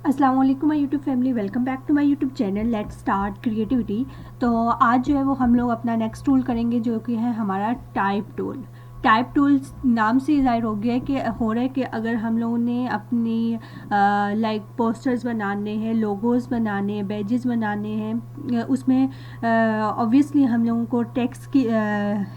अस्सलाम वालेकुम my YouTube family, welcome back to my YouTube channel let's start creativity. तो आज जो है वो हम लोग अपना नेक्स्ट टूल करेंगे जो कि है हमारा टाइप टूल। टाइप टूल नाम से ज़ाहिर हो रहा है कि अगर हम लोगों ने अपनी लाइक पोस्टर्स बनाने हैं, लोगोस बनाने हैं, बैजेस बनाने हैं, उसमें ऑब्वियसली हम लोगों को टेक्स्ट की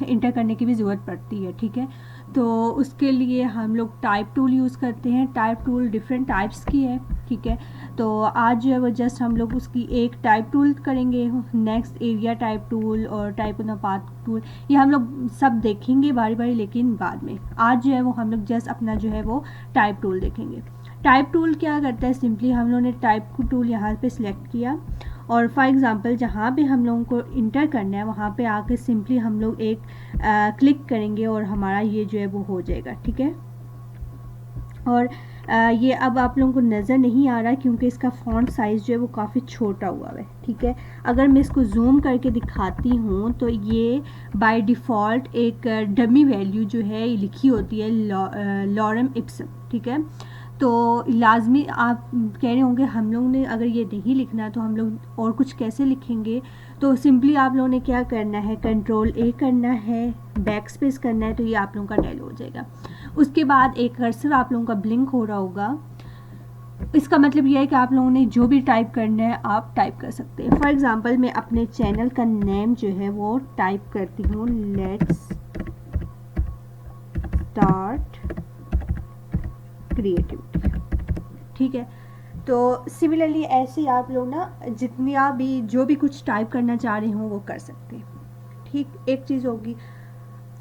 इंटर करने की भी ज़रूरत पड़ती है। ठीक है, तो उसके लिए हम लोग टाइप टूल यूज़ करते हैं। टाइप टूल डिफरेंट टाइप्स की है। ठीक है, तो आज जो है वो जस्ट हम लोग उसकी एक टाइप टूल करेंगे। नेक्स्ट एरिया टाइप टूल और टाइप ऑन पाथ टूल, ये हम लोग सब देखेंगे बारी बारी, लेकिन बाद में। आज जो है वो हम लोग जस्ट अपना जो है वो टाइप टूल देखेंगे। टाइप टूल क्या करता है, सिंपली हम लोगों ने टाइप टूल यहाँ पे सिलेक्ट किया और फॉर एग्ज़ाम्पल जहाँ पे हम लोगों को इंटर करना है वहाँ पे आके सिंपली हम लोग एक क्लिक करेंगे और हमारा ये जो है वो हो जाएगा। ठीक है, और ये अब आप लोगों को नज़र नहीं आ रहा क्योंकि इसका फ़ॉन्ट साइज़ जो है वो काफ़ी छोटा हुआ है। ठीक है, अगर मैं इसको जूम करके दिखाती हूँ तो ये बाय डिफ़ॉल्ट एक डमी वैल्यू जो है ये लिखी होती है लॉरेम इप्सन। ठीक है, तो लाजमी आप कह रहे होंगे हम लोग ने अगर ये नहीं लिखना तो हम लोग और कुछ कैसे लिखेंगे। तो सिंपली आप लोगों ने क्या करना है, कंट्रोल ए करना है, बैक स्पेस करना है, तो ये आप लोगों का डेल हो जाएगा। उसके बाद एक कर्सर आप लोगों का ब्लिंक हो रहा होगा। इसका मतलब यह है कि आप लोगों ने जो भी टाइप करना है आप टाइप कर सकते हैं। फॉर एग्जांपल मैं अपने चैनल का नेम जो है वो टाइप करती हूँ, लेट्स स्टार्ट क्रिएटिविटी। ठीक है, तो सिमिलरली ऐसे आप लोग ना जितनी आप भी जो भी कुछ टाइप करना चाह रहे हो वो कर सकते हैं। ठीक, एक चीज़ होगी।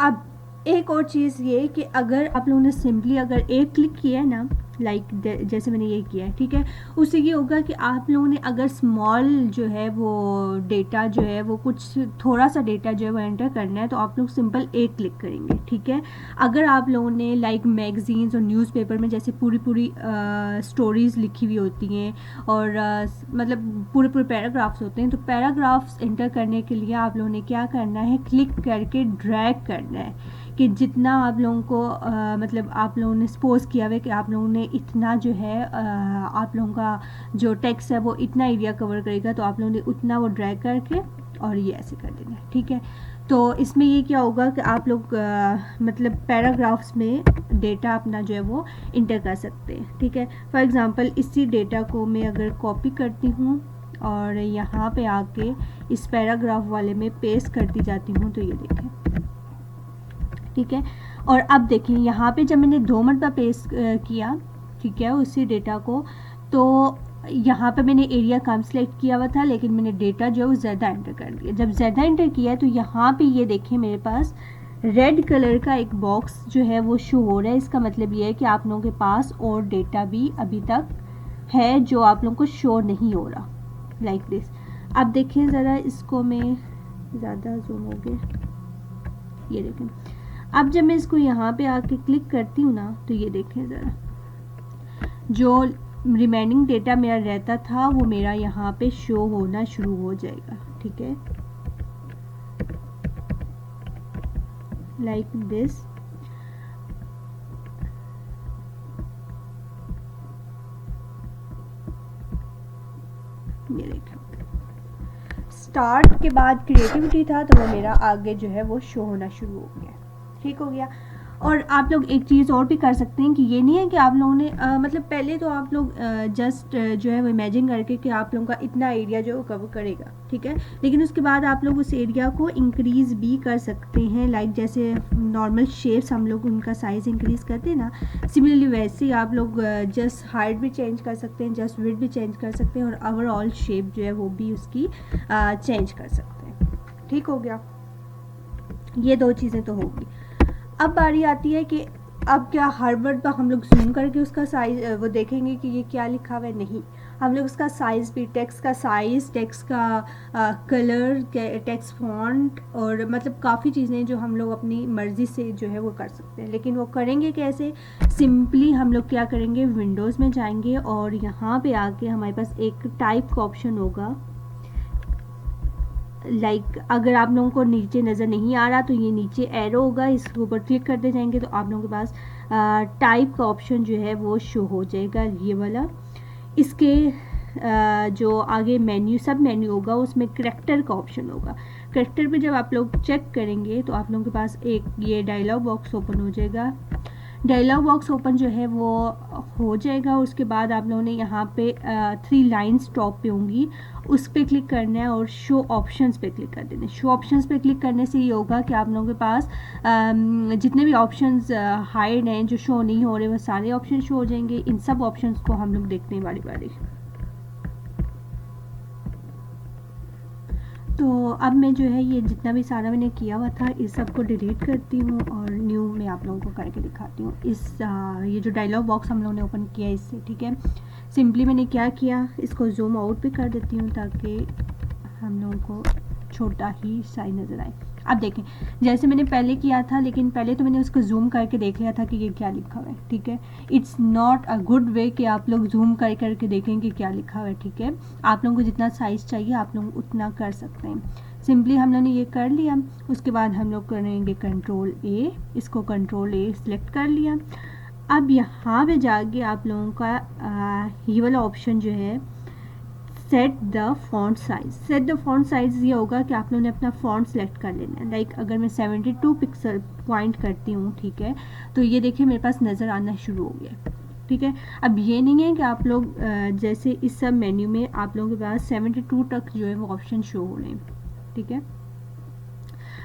अब एक और चीज़ ये कि अगर आप लोगों ने सिंपली अगर एक क्लिक किया है ना, लाइक जैसे मैंने ये किया है, ठीक है, उससे ये होगा कि आप लोगों ने अगर स्मॉल जो है वो डेटा जो है वो कुछ थोड़ा सा डेटा जो है वो एंटर करना है तो आप लोग सिंपल एक क्लिक करेंगे। ठीक है, अगर आप लोगों ने लाइक मैगजीन्स और न्यूज़पेपर में जैसे पूरी पूरी स्टोरीज़ लिखी हुई होती हैं और मतलब पूरे पूरे पैराग्राफ्स होते हैं, तो पैराग्राफ्स एंटर करने के लिए आप लोगों ने क्या करना है, क्लिक करके ड्रैग करना है कि जितना आप लोगों को मतलब आप लोगों ने सपोज किया हुआ कि आप लोगों ने इतना जो है आप लोगों का जो टेक्स्ट है वो इतना एरिया कवर करेगा, तो आप लोगों ने उतना वो ड्रैग करके और ये ऐसे कर देना है। ठीक है, तो इसमें ये क्या होगा कि आप लोग मतलब पैराग्राफ्स में डेटा अपना जो है वो इंटर कर सकते हैं। ठीक है, फॉर एग्ज़ाम्पल इसी डेटा को मैं अगर कॉपी करती हूँ और यहाँ पे आके इस पैराग्राफ वाले में पेस्ट करती जाती हूँ, तो ये देखें। ठीक है, और अब देखिए यहाँ पे जब मैंने 2 मरतबा पेस्ट किया, ठीक है, उसी डेटा को, तो यहाँ पे मैंने एरिया कम सेलेक्ट किया हुआ था लेकिन मैंने डेटा जो है वो ज़्यादा एंटर कर दिया। जब ज़्यादा एंटर किया तो यहाँ पे ये देखें मेरे पास रेड कलर का एक बॉक्स जो है वो शो हो रहा है। इसका मतलब ये है कि आप लोगों के पास और डेटा भी अभी तक है जो आप लोगों को शो नहीं हो रहा, लाइक दिस। अब देखें ज़रा, इसको मैं ज़्यादा जूम हो गया, ये देखें। अब जब मैं इसको यहाँ पे आके क्लिक करती हूँ ना, तो ये देखें ज़रा, जो रिमेनिंग डेटा मेरा रहता था वो मेरा यहाँ पे शो होना शुरू हो जाएगा। ठीक है, लाइक दिस। ये देखें, स्टार्ट के बाद क्रिएटिविटी था तो वो मेरा आगे जो है वो शो होना शुरू हो गया। ठीक हो गया। और आप लोग एक चीज़ और भी कर सकते हैं कि ये नहीं है कि आप लोगों ने मतलब पहले तो आप लोग जस्ट जो है वो इमेजिन करके कि आप लोगों का इतना एरिया जो है वो कवर करेगा। ठीक है, लेकिन उसके बाद आप लोग उस एरिया को इंक्रीज़ भी कर सकते हैं, लाइक जैसे नॉर्मल शेप्स हम लोग उनका साइज़ इंक्रीज़ करते हैं ना, सिमिलरली वैसे ही आप लोग जस्ट हाइट भी चेंज कर सकते हैं, जस्ट विड्थ भी चेंज कर सकते हैं और ओवरऑल शेप जो है वो भी उसकी चेंज कर सकते हैं। ठीक हो गया, ये 2 चीज़ें तो होगी। अब बारी आती है कि अब क्या हर वर्ड पर हम लोग जूम करके उसका साइज वो देखेंगे कि ये क्या लिखा हुआ है, नहीं, हम लोग उसका साइज़ भी, टेक्स्ट का साइज़, टेक्स्ट का कलर, टेक्स्ट फॉन्ट और मतलब काफ़ी चीज़ें जो हम लोग अपनी मर्ज़ी से जो है वो कर सकते हैं। लेकिन वो करेंगे कैसे, सिंपली हम लोग क्या करेंगे, विंडोज़ में जाएंगे और यहाँ पे आके हमारे पास एक टाइप का ऑप्शन होगा। लाइक अगर आप लोगों को नीचे नज़र नहीं आ रहा तो ये नीचे एरो होगा, इसके ऊपर क्लिक करते जाएंगे तो आप लोगों के पास टाइप का ऑप्शन जो है वो शो हो जाएगा, ये वाला। इसके जो आगे मेन्यू सब मेन्यू होगा उसमें करैक्टर का ऑप्शन होगा। करैक्टर पे जब आप लोग चेक करेंगे तो आप लोगों के पास एक ये डायलॉग बॉक्स ओपन हो जाएगा। डायलॉग बॉक्स ओपन जो है वो हो जाएगा। उसके बाद आप लोगों ने यहाँ पे 3 लाइन्स टॉप पे होंगी, उस पर क्लिक करना है और शो ऑप्शंस पे क्लिक कर देना है। शो ऑप्शंस पे क्लिक करने से ये होगा कि आप लोगों के पास जितने भी ऑप्शंस हाइड हैं, जो शो नहीं हो रहे, वो सारे ऑप्शन शो हो जाएंगे। इन सब ऑप्शंस को हम लोग देखते हैं बारी बारी। तो अब मैं जो है ये जितना भी सारा मैंने किया हुआ था इस सब को डिलीट करती हूँ और न्यू मैं आप लोगों को करके दिखाती हूँ। ये जो डायलॉग बॉक्स हम लोगों ने ओपन किया इससे, ठीक है। सिंपली मैंने क्या किया, इसको जूम आउट भी कर देती हूँ ताकि हम लोगों को छोटा ही साइज नज़र आए। अब देखें जैसे मैंने पहले किया था, लेकिन पहले तो मैंने उसको जूम करके देख लिया था कि ये क्या लिखा हुआ है, ठीक है। It's not a good way कि आप लोग जूम करके देखें कि क्या लिखा हुआ है, ठीक है। आप लोगों को जितना साइज़ चाहिए आप लोग उतना कर सकते हैं। सिंपली हम लोगों ने ये कर लिया। उसके बाद हम लोग करेंगे कंट्रोल ए, इसको कंट्रोल ए सिलेक्ट कर लिया। अब यहाँ पे जाके आप लोगों का ये वाला ऑप्शन जो है set the font size. Set the font size ये होगा कि आप लोगों ने अपना फॉन्ट सेलेक्ट कर लेना है। लाइक अगर मैं 72 पिक्सल पॉइंट करती हूँ, ठीक है, तो ये देखिए मेरे पास नज़र आना शुरू हो गया, ठीक है। अब ये नहीं है कि आप लोग जैसे इस सब मेन्यू में आप लोगों के पास 72 तक जो है वो ऑप्शन शो हो रहे हैं, ठीक है।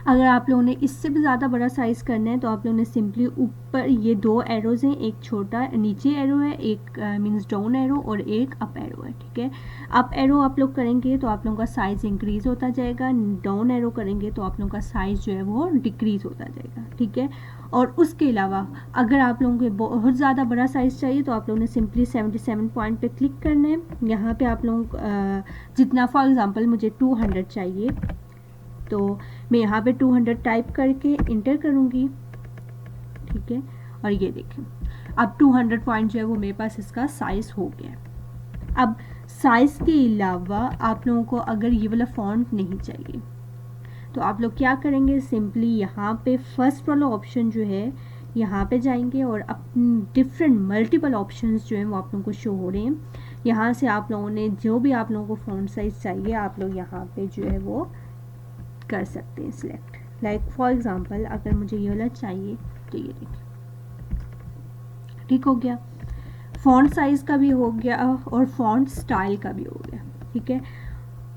अगर आप लोगों ने इससे भी ज़्यादा बड़ा साइज़ करना है तो आप लोगों ने सिंपली ऊपर ये 2 एरोज़ हैं, एक छोटा नीचे एरो है, एक मीन्स डाउन एरो और एक अप एरो है, ठीक है। अप एरो आप लोग करेंगे तो आप लोगों का साइज़ इंक्रीज़ होता जाएगा, डाउन एरो करेंगे तो आप लोगों का साइज़ जो है वो डिक्रीज़ होता जाएगा, ठीक है। और उसके अलावा अगर आप लोगों को बहुत ज़्यादा बड़ा साइज़ चाहिए तो आप लोगों ने सिंपली 77 पॉइंट पे क्लिक करना है। यहाँ पे आप लोग जितना, फॉर एग्ज़ाम्पल मुझे 200 चाहिए तो मैं यहाँ पे 200 टाइप करके इंटर करूँगी, ठीक है। और ये देखें अब 200 पॉइंट जो है वो मेरे पास इसका साइज़ हो गया। अब साइज़ के अलावा आप लोगों को अगर ये वाला फॉन्ट नहीं चाहिए तो आप लोग क्या करेंगे, सिंपली यहाँ पे फर्स्ट वाला ऑप्शन जो है यहाँ पे जाएंगे और अपने डिफरेंट मल्टीपल ऑप्शंस जो हैं वो आप लोगों को शो हो रहे हैं। यहाँ से आप लोगों ने जो भी आप लोगों को फॉन्ट साइज़ चाहिए आप लोग यहाँ पे जो है वो कर सकते हैं सिलेक्ट। लाइक फॉर एग्जांपल अगर मुझे ये वाला चाहिए तो ये देखिए ठीक हो गया, फॉन्ट साइज़ का भी हो गया और फॉन्ट स्टाइल का भी हो गया, ठीक है।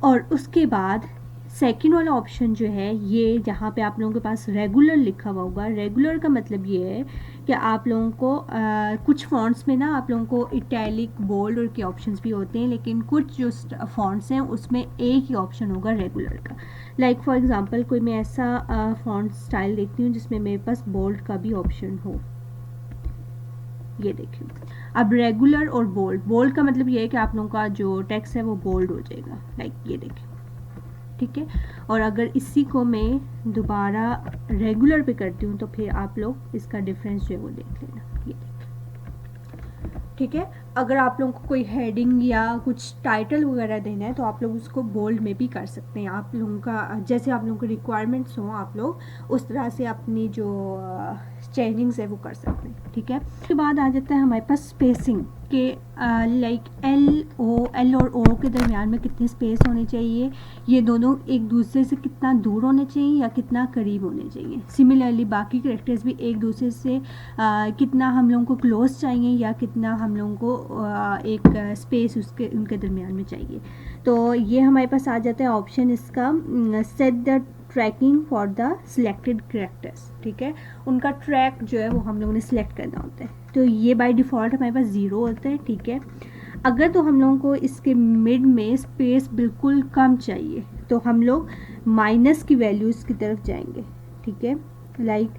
और उसके बाद सेकंड वाला ऑप्शन जो है ये जहाँ पे आप लोगों के पास रेगुलर लिखा हुआ होगा। रेगुलर का मतलब ये है कि आप लोगों को कुछ फॉन्ट्स में ना आप लोगों को इटैलिक, बोल्ड और के ऑप्शंस भी होते हैं, लेकिन कुछ जो फॉन्ट्स हैं उसमें एक ही ऑप्शन होगा रेगुलर का। लाइक फॉर एग्जांपल कोई मैं ऐसा फॉन्ट स्टाइल देखती हूँ जिसमें मेरे पास बोल्ड का भी ऑप्शन हो, ये देखिए। अब रेगुलर और बोल्ड, बोल्ड का मतलब ये है कि आप लोगों का जो टेक्स्ट है वो बोल्ड हो जाएगा, लाइक ये देखिए, ठीक है। और अगर इसी को मैं दोबारा रेगुलर पे करती हूँ तो फिर आप लोग इसका डिफरेंस जो है वो देख लेना, ये देखिए, ठीक है। अगर आप लोगों को कोई हेडिंग या कुछ टाइटल वगैरह देना है तो आप लोग उसको बोल्ड में भी कर सकते हैं। आप लोगों का जैसे आप लोगों को रिक्वायरमेंट्स हो आप लोग उस तरह से अपनी जो चेंजिंग्स है वो कर सकते हैं, ठीक है। उसके बाद आ जाता है हमारे पास स्पेसिंग के, लाइक एल और ओ के दरमियान में कितनी स्पेस होनी चाहिए, ये दोनों एक दूसरे से कितना दूर होने चाहिए या कितना करीब होने चाहिए। सिमिलरली बाकी कैरेक्टर्स भी एक दूसरे से कितना हम लोगों को क्लोज चाहिए या कितना हम लोगों को एक स्पेस उनके दरमियान में चाहिए। तो ये हमारे पास आ जाता है ऑप्शन इसका set the tracking for the selected characters, ठीक है। उनका ट्रैक जो है वो हम लोगों ने सिलेक्ट करना होता है। तो ये बाय डिफ़ॉल्ट हमारे पास 0 होता है, ठीक है। अगर तो हम लोगों को इसके मिड में स्पेस बिल्कुल कम चाहिए तो हम लोग माइनस की वैल्यूज़ की तरफ जाएंगे, ठीक है। लाइक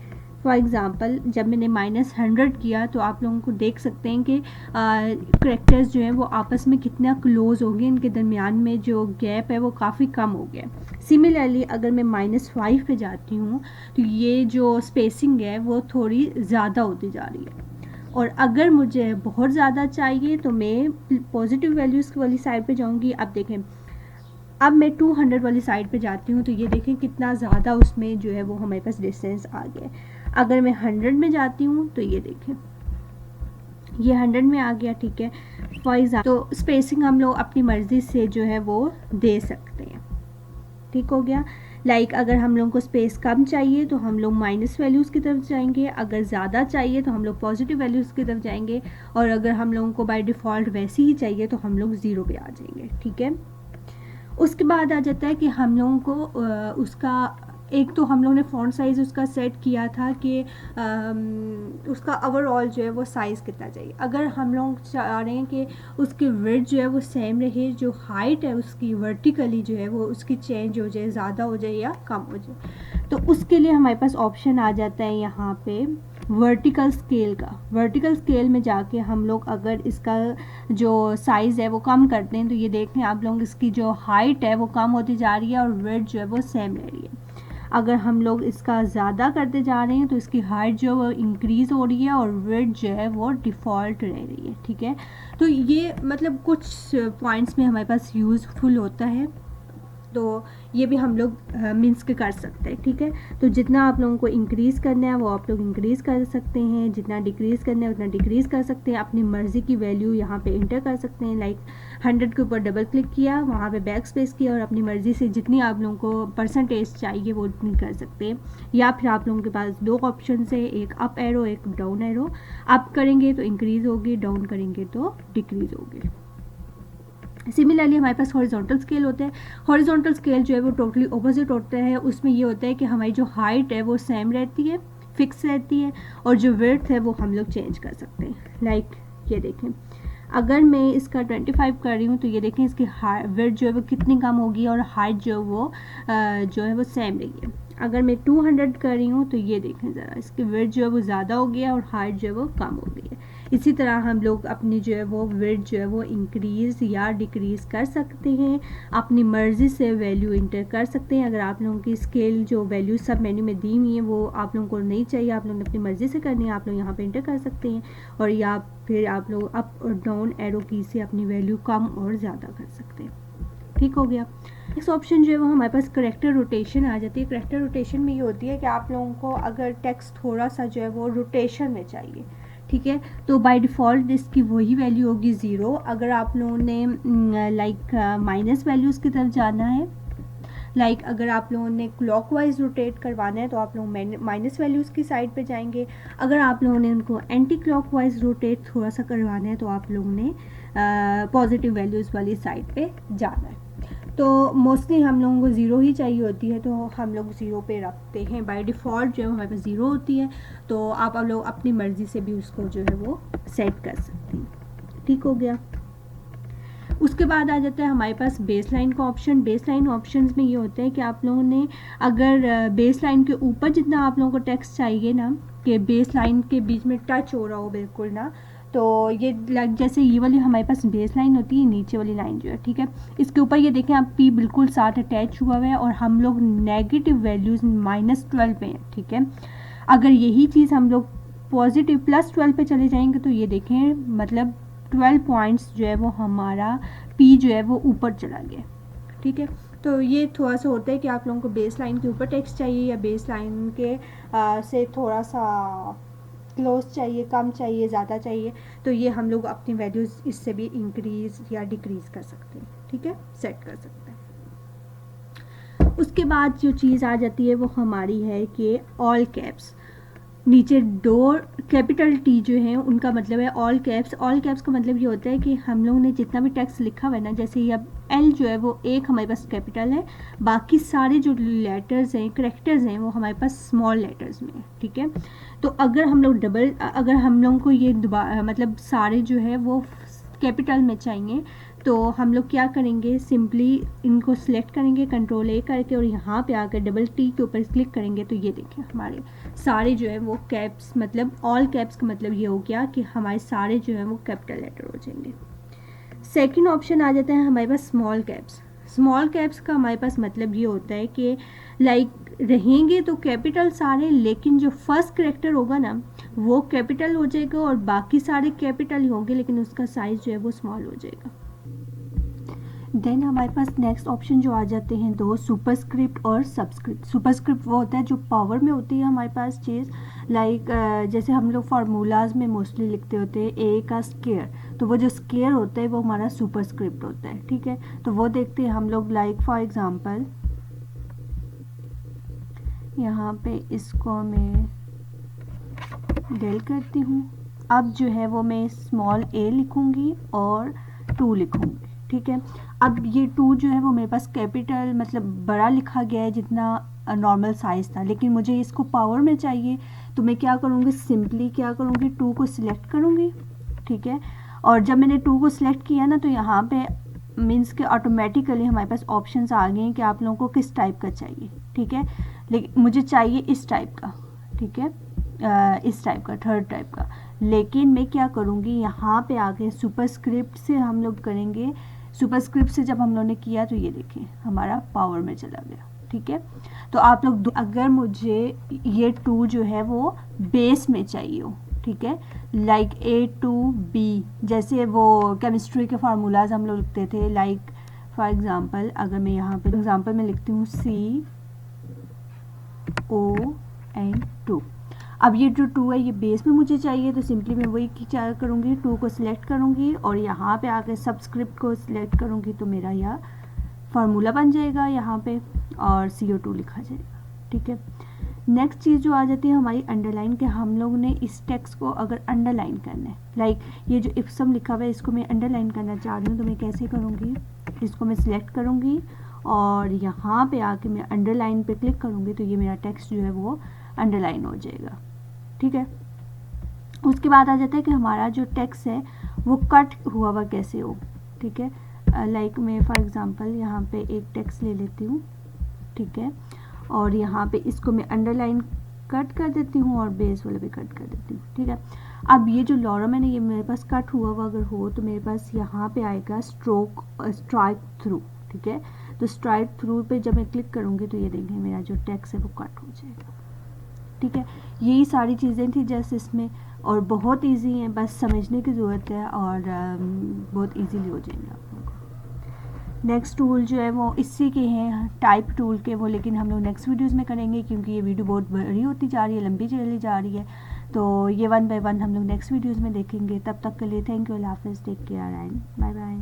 फॉर एग्ज़ाम्पल जब मैंने -100 किया तो आप लोगों को देख सकते हैं कि कैरेक्टर्स जो हैं वो आपस में कितना क्लोज हो गए, इनके दरमियान में जो गैप है वो काफ़ी कम हो गया। सिमिलरली अगर मैं -5 पे जाती हूँ तो ये जो स्पेसिंग है वो थोड़ी ज़्यादा होती जा रही है। और अगर मुझे बहुत ज़्यादा चाहिए तो मैं पॉजिटिव वैल्यूज़ वाली साइड पे जाऊँगी। अब देखें अब मैं 200 वाली साइड पे जाती हूँ तो ये देखें कितना ज़्यादा उसमें जो है वो हमारे पास डिस्टेंस आ गया। अगर मैं 100 में जाती हूँ तो ये देखें ये 100 में आ गया, ठीक है। फॉर एग्जाम्पल तो स्पेसिंग हम लोग अपनी मर्ज़ी से जो है वो दे सकते हैं, ठीक हो गया। लाइक अगर हम लोगों को स्पेस कम चाहिए तो हम लोग माइनस वैल्यूज़ की तरफ जाएंगे, अगर ज़्यादा चाहिए तो हम लोग पॉजिटिव वैल्यूज़ की तरफ जाएंगे, और अगर हम लोगों को बाय डिफ़ॉल्ट वैसी ही चाहिए तो हम लोग ज़ीरो पे आ जाएंगे, ठीक है। उसके बाद आ जाता है कि हम लोगों को उसका एक तो हम लोगों ने फ़ॉन्ट साइज़ उसका सेट किया था कि उसका ओवरऑल जो है वो साइज़ कितना चाहिए। अगर हम लोग चाह रहे हैं कि उसकी विड्थ जो है वो सेम रहे, जो हाइट है उसकी वर्टिकली जो है वो उसकी चेंज हो जाए, ज़्यादा हो जाए या कम हो जाए, तो उसके लिए हमारे पास ऑप्शन आ जाता है यहाँ पे वर्टिकल स्केल का। वर्टिकल स्केल में जाके हम लोग अगर इसका जो साइज़ है वो कम करते हैं तो ये देखें आप लोग, इसकी जो हाइट है वो कम होती जा रही है और विड्थ जो है वो सेम रह रही है। अगर हम लोग इसका ज़्यादा करते जा रहे हैं तो इसकी हाइट जो है वो इंक्रीज़ हो रही है और विड्थ जो है वो डिफ़ॉल्ट रह रही है, ठीक है। तो ये मतलब कुछ पॉइंट्स में हमारे पास यूज़फुल होता है, तो ये भी हम लोग मीन्स के कर सकते हैं, ठीक है। तो जितना आप लोगों को इंक्रीज़ करना है वो आप लोग इंक्रीज़ कर सकते हैं, जितना डिक्रीज़ करना है उतना डिक्रीज़ कर सकते हैं, अपनी मर्ज़ी की वैल्यू यहाँ पे इंटर कर सकते हैं। लाइक 100 के ऊपर डबल क्लिक किया, वहाँ पे बैक स्पेस किया और अपनी मर्ज़ी से जितनी आप लोगों को परसेंटेज चाहिए वो उतनी कर सकते हैं। या फिर आप लोगों के पास दो ऑप्शन है, एक अप एरो एक डाउन एरो। अप करेंगे तो इंक्रीज़ होगी, डाउन करेंगे तो डिक्रीज़ होगी। सिमिलरली हमारे पास हॉरिजॉन्टल स्केल होता है। हॉरिजॉन्टल स्केल जो है वो टोटली ऑपोजिट होता है। उसमें ये होता है कि हमारी जो हाइट है वो सेम रहती है, फिक्स रहती है, और जो विड्थ है वो हम लोग चेंज कर सकते हैं। लाइक ये देखें, अगर मैं इसका 25 कर रही हूँ तो ये देखें इसकी विड्थ जो है वो कितनी कम होगी और हाइट जो है वो सेम रही है। अगर मैं 200 कर रही हूँ तो ये देखें ज़रा, इसकी विड्थ जो है वो ज़्यादा हो गया और हाइट जो है वो कम हो गई है। इसी तरह हम लोग अपनी जो है वो विड्थ जो है वो इंक्रीज़ या डिक्रीज़ कर सकते हैं, अपनी मर्ज़ी से वैल्यू इंटर कर सकते हैं। अगर आप लोगों की स्केल जो वैल्यू सब मेन्यू में दी हुई है वो आप लोगों को नहीं चाहिए, आप लोगों ने अपनी मर्ज़ी से करनी है, आप लोग यहाँ पे इंटर कर सकते हैं, और या फिर आप लोग अप और डाउन एरो की से अपनी वैल्यू कम और ज़्यादा कर सकते हैं, ठीक हो गया। नेक्स्ट ऑप्शन जो है वो हमारे पास करेक्टर रोटेशन आ जाती है। करेक्टर रोटेशन में ये होती है कि आप लोगों को अगर टेक्स्ट थोड़ा सा जो है वो रोटेशन में चाहिए, ठीक है, तो बाय डिफ़ॉल्ट इसकी वही वैल्यू होगी 0। अगर आप लोगों ने लाइक माइनस वैल्यूज़ की तरफ जाना है, लाइक अगर आप लोगों ने क्लॉकवाइज रोटेट करवाना है तो आप लोग माइनस वैल्यूज़ की साइड पे जाएंगे। अगर आप लोगों ने उनको एंटी क्लॉकवाइज रोटेट थोड़ा सा करवाना है तो आप लोगों ने पॉजिटिव वैल्यूज़ वाली साइड पे जाना है। तो मोस्टली हम लोगों को 0 ही चाहिए होती है, तो हम लोग 0 पे रखते हैं। बाय डिफ़ॉल्ट जो है हमारे पास 0 होती है, तो आप लोग अपनी मर्ज़ी से भी उसको जो है वो सेट कर सकते हैं, ठीक हो गया। उसके बाद आ जाता है हमारे पास बेस लाइन का ऑप्शन। बेस लाइन ऑप्शन में ये होता है कि आप लोगों ने अगर बेस लाइन के ऊपर जितना आप लोगों को टेक्स्ट चाहिए ना, कि बेस लाइन के बीच में टच हो रहा हो बिल्कुल ना, तो ये जैसे ये वाली हमारे पास बेस लाइन होती है, नीचे वाली लाइन जो है, ठीक है, इसके ऊपर ये देखें आप पी बिल्कुल साथ अटैच हुआ हुआ है और हम लोग नेगेटिव वैल्यूज़ -12 पे हैं, ठीक है। अगर यही चीज़ हम लोग पॉजिटिव +12 पे चले जाएंगे तो ये देखें मतलब 12 पॉइंट्स जो है वो हमारा पी जो है वो ऊपर चला गया, ठीक है। तो ये थोड़ा सा होता है कि आप लोगों को बेस लाइन के ऊपर टेक्स्ट चाहिए या बेस लाइन के से थोड़ा सा क्लोज चाहिए, कम चाहिए, ज़्यादा चाहिए, तो ये हम लोग अपनी वैल्यूज़ इससे भी इंक्रीज़ या डिक्रीज़ कर सकते हैं, ठीक है, सेट कर सकते हैं। उसके बाद जो चीज़ आ जाती है वो हमारी है कि ऑल कैप्स। नीचे दो कैपिटल टी जो है उनका मतलब है ऑल कैप्स। ऑल कैप्स का मतलब ये होता है कि हम लोगों ने जितना भी टेक्स्ट लिखा हुआ है ना, जैसे ये अब एल जो है वो एक हमारे पास कैपिटल है, बाकी सारे जो लेटर्स हैं, करैक्टर्स हैं, वो हमारे पास स्मॉल लेटर्स में है, ठीक है। तो अगर हम लोगों को ये मतलब सारे जो है वो कैपिटल में चाहिए तो हम लोग क्या करेंगे, सिंपली इनको सिलेक्ट करेंगे Ctrl+A करके और यहाँ पे आकर डबल टी के ऊपर क्लिक करेंगे तो ये देखें हमारे सारे जो है वो कैप्स, मतलब ऑल कैप्स का मतलब ये हो गया कि हमारे सारे जो है वो कैपिटल लेटर हो जाएंगे। सेकंड ऑप्शन आ जाता है हमारे पास स्मॉल कैप्स। स्मॉल कैप्स का हमारे पास मतलब ये होता है कि लाइक रहेंगे तो कैपिटल सारे, लेकिन जो फर्स्ट कैरेक्टर होगा ना वो कैपिटल हो जाएगा और बाकी सारे कैपिटल ही होंगे, लेकिन उसका साइज़ जो है वो स्मॉल हो जाएगा। देन हमारे पास नेक्स्ट ऑप्शन जो आ जाते हैं दो, सुपरस्क्रिप्ट और सबस्क्रिप्ट। सुपरस्क्रिप्ट वो होता है जो पावर में होती है हमारे पास चीज़, लाइक जैसे हम लोग फार्मूलाज में मोस्टली लिखते होते हैं ए का स्केयर, तो वो जो स्केयर होता है वो हमारा सुपरस्क्रिप्ट होता है, ठीक है। तो वो देखते हैं हम लोग, लाइक फॉर एग्जांपल यहाँ पे इसको मैं डेल करती हूँ। अब जो है वो मैं स्मॉल a लिखूँगी और 2 लिखूँगी, ठीक है। अब ये 2 जो है वो मेरे पास कैपिटल मतलब बड़ा लिखा गया है जितना नॉर्मल साइज़ था, लेकिन मुझे इसको पावर में चाहिए, तो मैं क्या करूँगी, सिंपली क्या करूँगी, 2 को सिलेक्ट करूँगी, ठीक है। और जब मैंने 2 को सिलेक्ट किया ना, तो यहाँ पे मीन्स के ऑटोमेटिकली हमारे पास ऑप्शंस आ गए हैं कि आप लोगों को किस टाइप का चाहिए, ठीक है। लेकिन मुझे चाहिए इस टाइप का, ठीक है, इस टाइप का, थर्ड टाइप का। लेकिन मैं क्या करूँगी, यहाँ पे आके सुपरस्क्रिप्ट से हम लोग करेंगे। सुपरस्क्रिप्ट से जब हम लोगों ने किया तो ये देखें हमारा पावर में चला गया, ठीक है। तो आप लोग अगर मुझे ये 2 जो है वो बेस में चाहिए हो, ठीक है, लाइक A2B, जैसे वो केमिस्ट्री के फार्मूलाज हम लोग लिखते थे, लाइक फॉर एग्जांपल अगर मैं यहाँ पे एग्जांपल में लिखती हूँ CON2। अब ये जो 2 है ये बेस में मुझे चाहिए, तो सिंपली मैं वही क्या करूँगी, 2 को सिलेक्ट करूँगी और यहाँ पे आके सबस्क्रिप्ट को सिलेक्ट करूँगी, तो मेरा यह फार्मूला बन जाएगा यहाँ पे और CO2 लिखा जाएगा, ठीक है। नेक्स्ट चीज़ जो आ जाती है हमारी अंडरलाइन के, हम लोग ने इस टेक्स्ट को अगर अंडरलाइन करना है, लाइक ये जो इप्सम लिखा हुआ है इसको मैं अंडरलाइन करना चाह रही हूँ, तो मैं कैसे करूँगी, इसको मैं सिलेक्ट करूँगी और यहाँ पे आके मैं अंडरलाइन पे क्लिक करूँगी, तो ये मेरा टेक्स्ट जो है वो अंडरलाइन हो जाएगा, ठीक है। उसके बाद आ जाता है कि हमारा जो टेक्स्ट है वो कट हुआ कैसे हो, ठीक है। लाइक मैं फॉर एग्जांपल यहाँ पे एक टेक्स्ट ले लेती हूँ, ठीक है, और यहाँ पे इसको मैं अंडरलाइन कट कर देती हूँ और बेस वाले पे कट कर देती हूँ, ठीक है। अब ये जो लॉरम है ना, ये मेरे पास कट हुआ अगर हो तो मेरे पास यहाँ पे आएगा स्ट्राइक थ्रू, ठीक है। तो स्ट्राइक थ्रू पे जब मैं क्लिक करूँगी तो ये देखें मेरा जो टेक्स्ट है वो कट हो जाएगा, ठीक है। यही सारी चीज़ें थी जैसे इसमें, और बहुत इजी है, बस समझने की ज़रूरत है और बहुत इजीली हो जाएंगे आप लोगों को। नेक्स्ट टूल जो है वो इसी के हैं, टाइप टूल के, वो लेकिन हम लोग नेक्स्ट वीडियोस में करेंगे क्योंकि ये वीडियो बहुत बड़ी होती जा रही है, लंबी चली जा रही है, तो ये 1 बाय 1 हम लोग नेक्स्ट वीडियोज़ में देखेंगे। तब तक के लिए थैंक यू, अल्लाह हाफ़िज़, take care and bye bye.